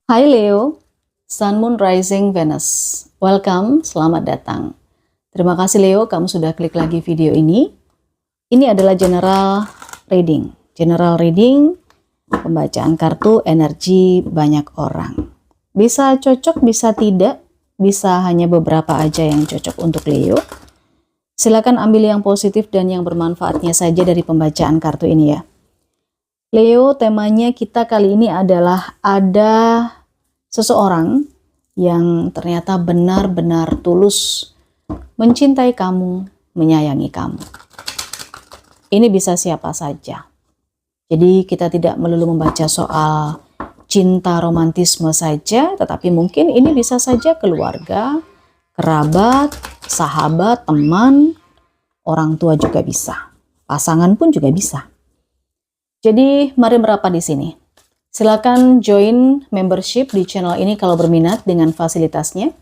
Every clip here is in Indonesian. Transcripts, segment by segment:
Hai Leo, Sun, Moon, Rising, Venus. Welcome, selamat datang. Terima kasih Leo, kamu sudah klik lagi video ini. Ini adalah general reading. General reading, pembacaan kartu energi banyak orang. Bisa cocok, bisa tidak, bisa hanya beberapa aja yang cocok untuk Leo. Silakan ambil yang positif dan yang bermanfaatnya saja dari pembacaan kartu ini ya. Leo, temanya kita kali ini adalah ada seseorang yang ternyata benar-benar tulus mencintai kamu, menyayangi kamu. Ini bisa siapa saja. Jadi kita tidak melulu membaca soal cinta romantisme saja, tetapi mungkin ini bisa saja keluarga, kerabat, sahabat, teman, orang tua juga bisa. Pasangan pun juga bisa. Jadi mari merapat di sini. Silakan join membership di channel ini kalau berminat dengan fasilitasnya.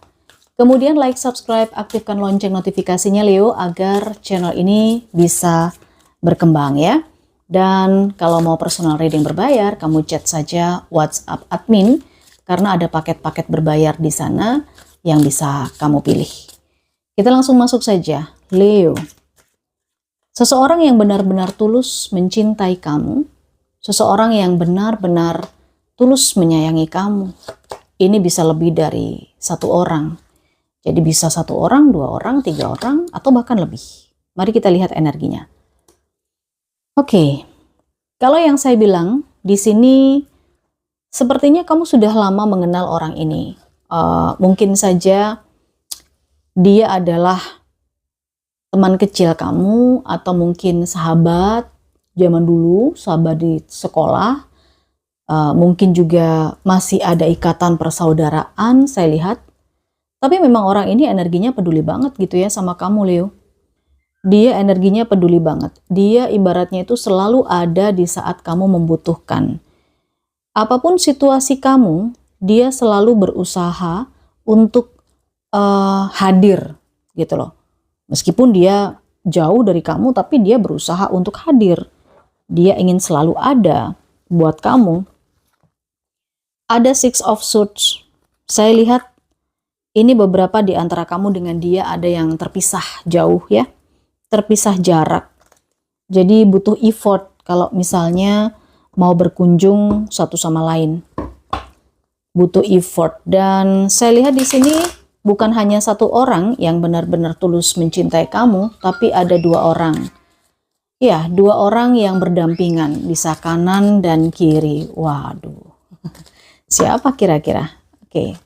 Kemudian like, subscribe, aktifkan lonceng notifikasinya Leo agar channel ini bisa berkembang ya. Dan kalau mau personal reading berbayar, kamu chat saja WhatsApp admin karena ada paket-paket berbayar di sana yang bisa kamu pilih. Kita langsung masuk saja. Leo. Seseorang yang benar-benar tulus mencintai kamu, seseorang yang benar-benar tulus menyayangi kamu. Ini bisa lebih dari satu orang. Jadi bisa satu orang, dua orang, tiga orang, atau bahkan lebih. Mari kita lihat energinya. Oke, kalau yang saya bilang di sini sepertinya kamu sudah lama mengenal orang ini. Mungkin saja dia adalah teman kecil kamu atau mungkin sahabat zaman dulu, sahabat di sekolah, mungkin juga masih ada ikatan persaudaraan, saya lihat. Tapi memang orang ini energinya peduli banget gitu ya sama kamu Leo. Dia energinya peduli banget. Dia ibaratnya itu selalu ada di saat kamu membutuhkan. Apapun situasi kamu, dia selalu berusaha untuk hadir gitu loh. Meskipun dia jauh dari kamu, tapi dia berusaha untuk hadir. Dia ingin selalu ada buat kamu. Ada Six of Swords. Saya lihat ini beberapa di antara kamu dengan dia ada yang terpisah jauh ya. Terpisah jarak. Jadi butuh effort kalau misalnya mau berkunjung satu sama lain. Butuh effort. Dan saya lihat di sini bukan hanya satu orang yang benar-benar tulus mencintai kamu, tapi ada dua orang. Ya, dua orang yang berdampingan, bisa kanan dan kiri. Waduh, siapa kira-kira? Oke,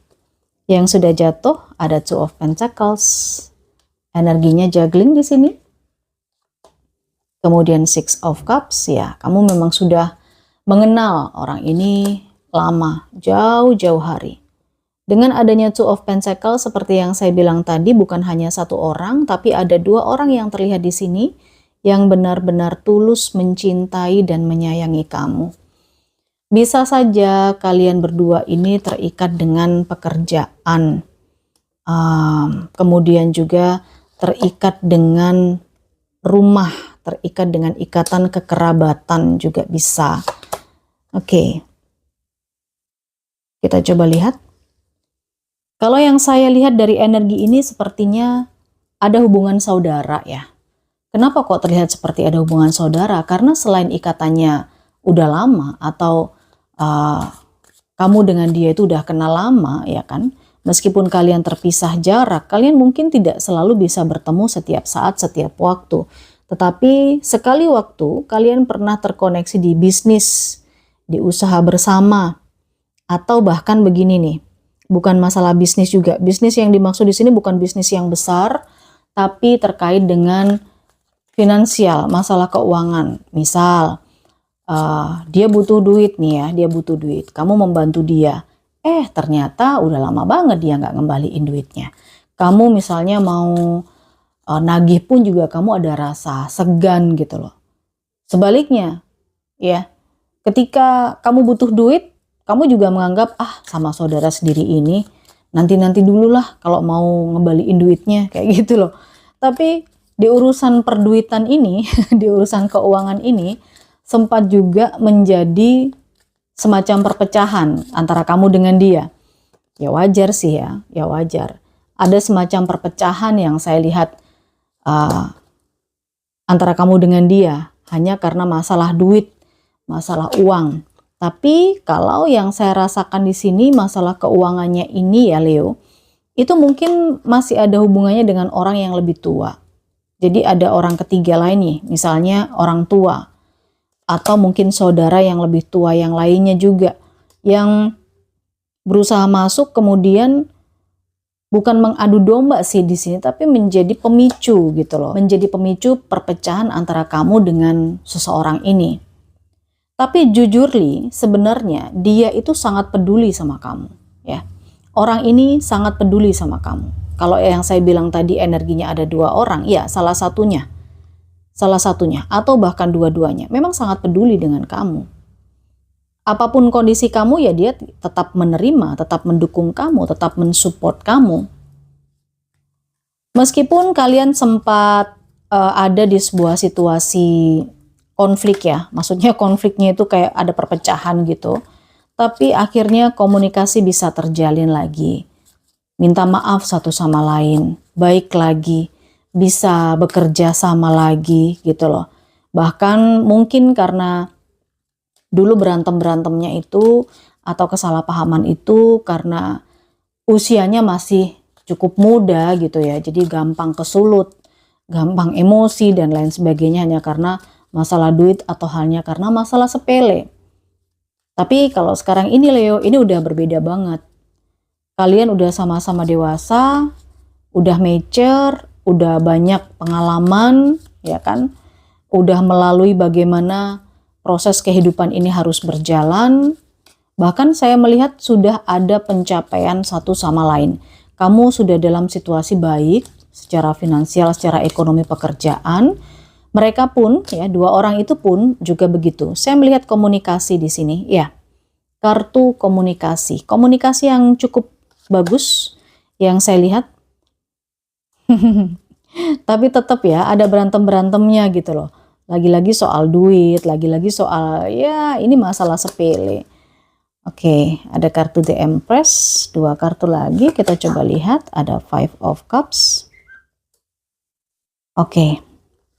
yang sudah jatuh ada Two of Pentacles. Energinya juggling di sini. Kemudian Six of Cups, ya, kamu memang sudah mengenal orang ini lama, jauh-jauh hari. Dengan adanya Two of Pentacles, seperti yang saya bilang tadi, bukan hanya satu orang, tapi ada dua orang yang terlihat di sini yang benar-benar tulus mencintai dan menyayangi kamu. Bisa saja kalian berdua ini terikat dengan pekerjaan, kemudian juga terikat dengan rumah, terikat dengan ikatan kekerabatan juga bisa. Oke, kita coba lihat. Kalau yang saya lihat dari energi ini sepertinya ada hubungan saudara ya. Kenapa kok terlihat seperti ada hubungan saudara? Karena selain ikatannya udah lama atau kamu dengan dia itu udah kenal lama ya kan. Meskipun kalian terpisah jarak, kalian mungkin tidak selalu bisa bertemu setiap saat, setiap waktu. Tetapi sekali waktu kalian pernah terkoneksi di bisnis, di usaha bersama. Atau bahkan begini nih. Bukan masalah bisnis juga. Bisnis yang dimaksud di sini bukan bisnis yang besar, tapi terkait dengan finansial, masalah keuangan. Misal, dia butuh duit nih ya, dia butuh duit. Kamu membantu dia. Ternyata udah lama banget dia nggak ngembaliin duitnya. Kamu misalnya mau nagih pun juga kamu ada rasa segan gitu loh. Sebaliknya, ya, ketika kamu butuh duit, kamu juga menganggap, sama saudara sendiri ini, nanti-nanti dulu lah kalau mau ngembaliin duitnya, kayak gitu loh. Tapi di urusan perduitan ini, di urusan keuangan ini, sempat juga menjadi semacam perpecahan antara kamu dengan dia. Ya wajar sih ya, ya wajar. Ada semacam perpecahan yang saya lihat antara kamu dengan dia hanya karena masalah duit, masalah uang. Tapi kalau yang saya rasakan di sini masalah keuangannya ini ya Leo, itu mungkin masih ada hubungannya dengan orang yang lebih tua. Jadi ada orang ketiga lain nih, misalnya orang tua atau mungkin saudara yang lebih tua yang lainnya juga yang berusaha masuk, kemudian bukan mengadu domba sih di sini, tapi menjadi pemicu gitu loh. Menjadi pemicu perpecahan antara kamu dengan seseorang ini. Tapi jujur Li, sebenarnya dia itu sangat peduli sama kamu, ya. Orang ini sangat peduli sama kamu. Kalau yang saya bilang tadi energinya ada dua orang, ya salah satunya atau bahkan dua-duanya memang sangat peduli dengan kamu. Apapun kondisi kamu ya dia tetap menerima, tetap mendukung kamu, tetap mensupport kamu. Meskipun kalian sempat ada di sebuah situasi konflik ya, maksudnya konfliknya itu kayak ada perpecahan gitu. Tapi akhirnya komunikasi bisa terjalin lagi. Minta maaf satu sama lain, baik lagi, bisa bekerja sama lagi gitu loh. Bahkan mungkin karena dulu berantem-berantemnya itu atau kesalahpahaman itu karena usianya masih cukup muda gitu ya. Jadi gampang kesulut, gampang emosi dan lain sebagainya hanya karena masalah duit atau hanya karena masalah sepele. Tapi kalau sekarang ini Leo, ini udah berbeda banget. Kalian udah sama-sama dewasa, udah mature, udah banyak pengalaman, ya kan? Udah melalui bagaimana proses kehidupan ini harus berjalan. Bahkan saya melihat sudah ada pencapaian satu sama lain. Kamu sudah dalam situasi baik secara finansial, secara ekonomi pekerjaan. Mereka pun, ya dua orang itu pun juga begitu. Saya melihat komunikasi di sini, ya. Kartu komunikasi. Komunikasi yang cukup bagus yang saya lihat. Tapi tetap ya ada berantem-berantemnya gitu loh. Lagi-lagi soal duit, lagi-lagi soal ya ini masalah sepele. Oke, ada kartu The Empress, dua kartu lagi kita coba lihat, ada Five of Cups. Oke,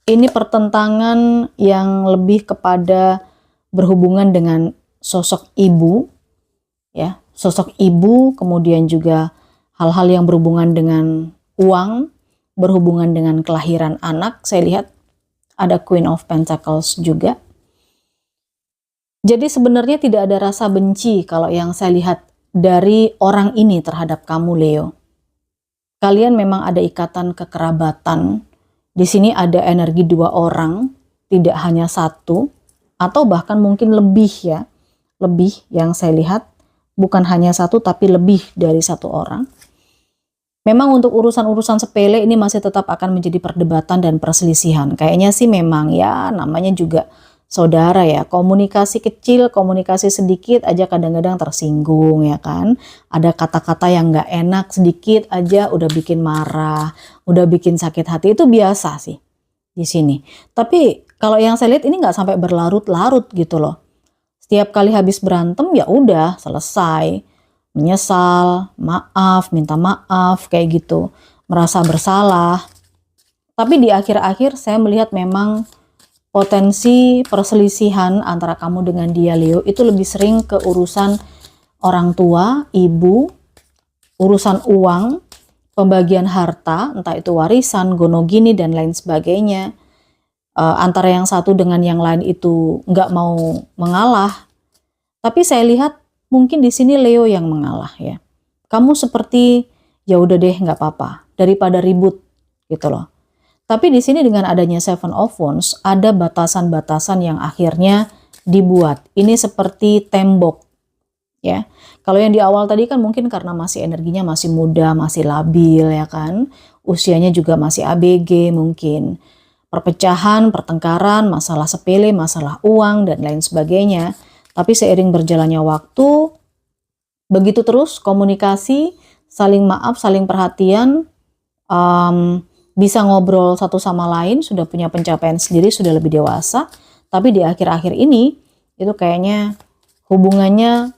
ini pertentangan yang lebih kepada berhubungan dengan sosok ibu, ya, sosok ibu, kemudian juga hal-hal yang berhubungan dengan uang, berhubungan dengan kelahiran anak. Saya lihat ada Queen of Pentacles juga. Jadi sebenarnya tidak ada rasa benci kalau yang saya lihat dari orang ini terhadap kamu Leo. Kalian memang ada ikatan kekerabatan. Di sini ada energi dua orang, tidak hanya satu, atau bahkan mungkin lebih ya. Lebih yang saya lihat, bukan hanya satu tapi lebih dari satu orang. Memang untuk urusan-urusan sepele ini masih tetap akan menjadi perdebatan dan perselisihan. Kayaknya sih memang ya namanya juga saudara ya. Komunikasi kecil, komunikasi sedikit aja kadang-kadang tersinggung ya kan. Ada kata-kata yang nggak enak sedikit aja udah bikin marah, udah bikin sakit hati. Itu biasa sih di sini. Tapi kalau yang saya lihat ini nggak sampai berlarut-larut gitu loh. Setiap kali habis berantem ya udah selesai. Menyesal, maaf, minta maaf, kayak gitu, merasa bersalah. Tapi di akhir-akhir saya melihat memang potensi perselisihan antara kamu dengan dia Leo itu lebih sering ke urusan orang tua, ibu, urusan uang, pembagian harta, entah itu warisan, gonogini dan lain sebagainya. Antara yang satu dengan yang lain itu nggak mau mengalah. Tapi saya lihat mungkin di sini Leo yang mengalah ya. Kamu seperti ya udah deh nggak apa-apa daripada ribut gitu loh. Tapi di sini dengan adanya Seven of Wands ada batasan-batasan yang akhirnya dibuat. Ini seperti tembok ya. Kalau yang di awal tadi kan mungkin karena masih energinya masih muda, masih labil ya kan. Usianya juga masih ABG mungkin. Perpecahan, pertengkaran, masalah sepele, masalah uang dan lain sebagainya. Tapi seiring berjalannya waktu, begitu terus komunikasi, saling maaf, saling perhatian, bisa ngobrol satu sama lain, sudah punya pencapaian sendiri, sudah lebih dewasa. Tapi di akhir-akhir ini, itu kayaknya hubungannya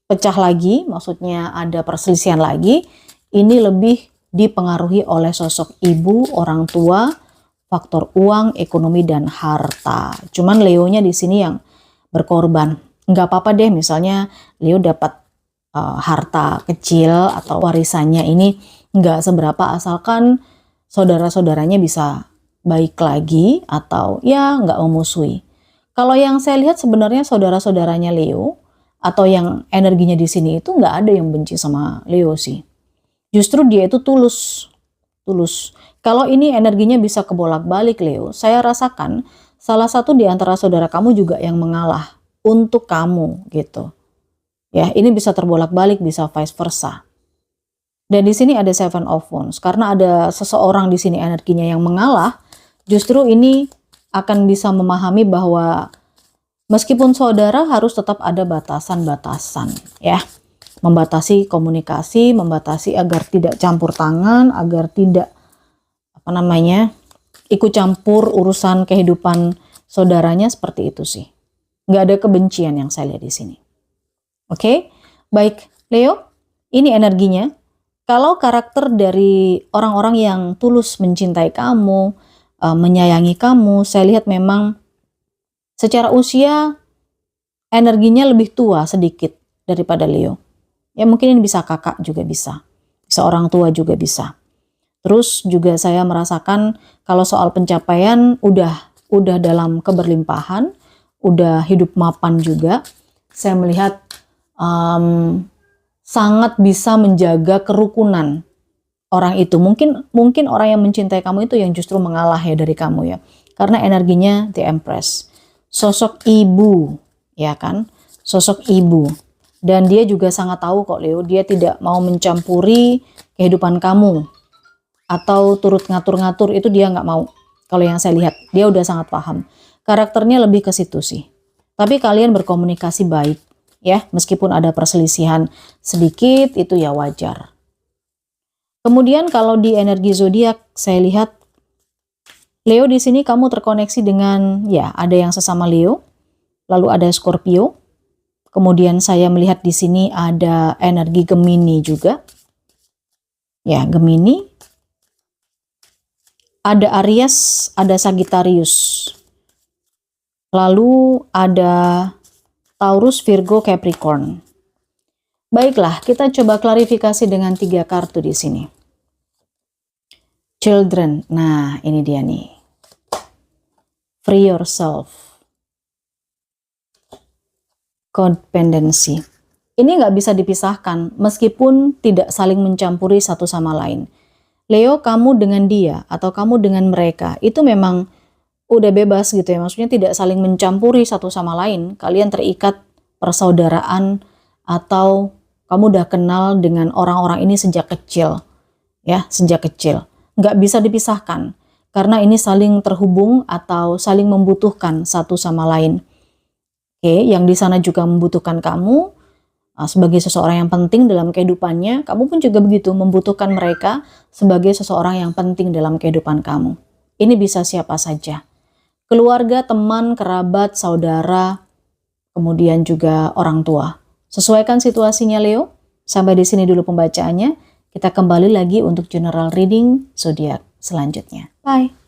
pecah lagi, maksudnya ada perselisihan lagi, ini lebih dipengaruhi oleh sosok ibu, orang tua, faktor uang, ekonomi, dan harta. Cuman Leonya di sini yang berkorban. Nggak apa-apa deh, misalnya Leo dapat harta kecil atau warisannya ini nggak seberapa, asalkan saudara-saudaranya bisa baik lagi atau ya nggak memusuhi. Kalau yang saya lihat sebenarnya saudara-saudaranya Leo atau yang energinya di sini itu nggak ada yang benci sama Leo sih. Justru dia itu tulus. Kalau ini energinya bisa kebolak-balik Leo, saya rasakan salah satu di antara saudara kamu juga yang mengalah untuk kamu gitu. Ya, ini bisa terbolak-balik, bisa vice versa. Dan di sini ada Seven of Wands. Karena ada seseorang di sini energinya yang mengalah, justru ini akan bisa memahami bahwa meskipun saudara harus tetap ada batasan-batasan ya. Membatasi komunikasi, membatasi agar tidak campur tangan, agar tidak ikut campur urusan kehidupan saudaranya, seperti itu sih. Nggak ada kebencian yang saya lihat di sini. Oke, baik Leo, ini energinya. Kalau karakter dari orang-orang yang tulus mencintai kamu, menyayangi kamu, saya lihat memang secara usia energinya lebih tua sedikit daripada Leo. Ya mungkin ini bisa kakak juga bisa orang tua juga bisa. Terus juga saya merasakan kalau soal pencapaian udah dalam keberlimpahan, udah hidup mapan juga. Saya melihat sangat bisa menjaga kerukunan orang itu. Mungkin orang yang mencintai kamu itu yang justru mengalah ya dari kamu ya. Karena energinya The Empress. Sosok ibu, ya kan? Sosok ibu. Dan dia juga sangat tahu kok Leo, dia tidak mau mencampuri kehidupan kamu. Atau turut ngatur-ngatur, itu dia nggak mau. Kalau yang saya lihat, dia udah sangat paham. Karakternya lebih ke situ sih. Tapi kalian berkomunikasi baik ya, meskipun ada perselisihan sedikit, itu ya wajar. Kemudian kalau di energi zodiak saya lihat Leo di sini kamu terkoneksi dengan ya ada yang sesama Leo, lalu ada Scorpio. Kemudian saya melihat di sini ada energi Gemini juga. Ya, Gemini. Ada Aries, ada Sagittarius. Lalu ada Taurus, Virgo, Capricorn. Baiklah, kita coba klarifikasi dengan 3 kartu di sini. Children, nah ini dia nih. Free yourself. Codependency. Ini nggak bisa dipisahkan, meskipun tidak saling mencampuri satu sama lain. Leo, kamu dengan dia atau kamu dengan mereka, itu memang udah bebas gitu ya. Maksudnya tidak saling mencampuri satu sama lain. Kalian terikat persaudaraan atau kamu udah kenal dengan orang-orang ini sejak kecil. Ya, sejak kecil. Nggak bisa dipisahkan. Karena ini saling terhubung atau saling membutuhkan satu sama lain. Oke, yang di sana juga membutuhkan kamu sebagai seseorang yang penting dalam kehidupannya. Kamu pun juga begitu, membutuhkan mereka sebagai seseorang yang penting dalam kehidupan kamu. Ini bisa siapa saja. Keluarga, teman, kerabat, saudara, kemudian juga orang tua. Sesuaikan situasinya Leo. Sampai di sini dulu pembacaannya. Kita kembali lagi untuk general reading zodiak selanjutnya. Bye.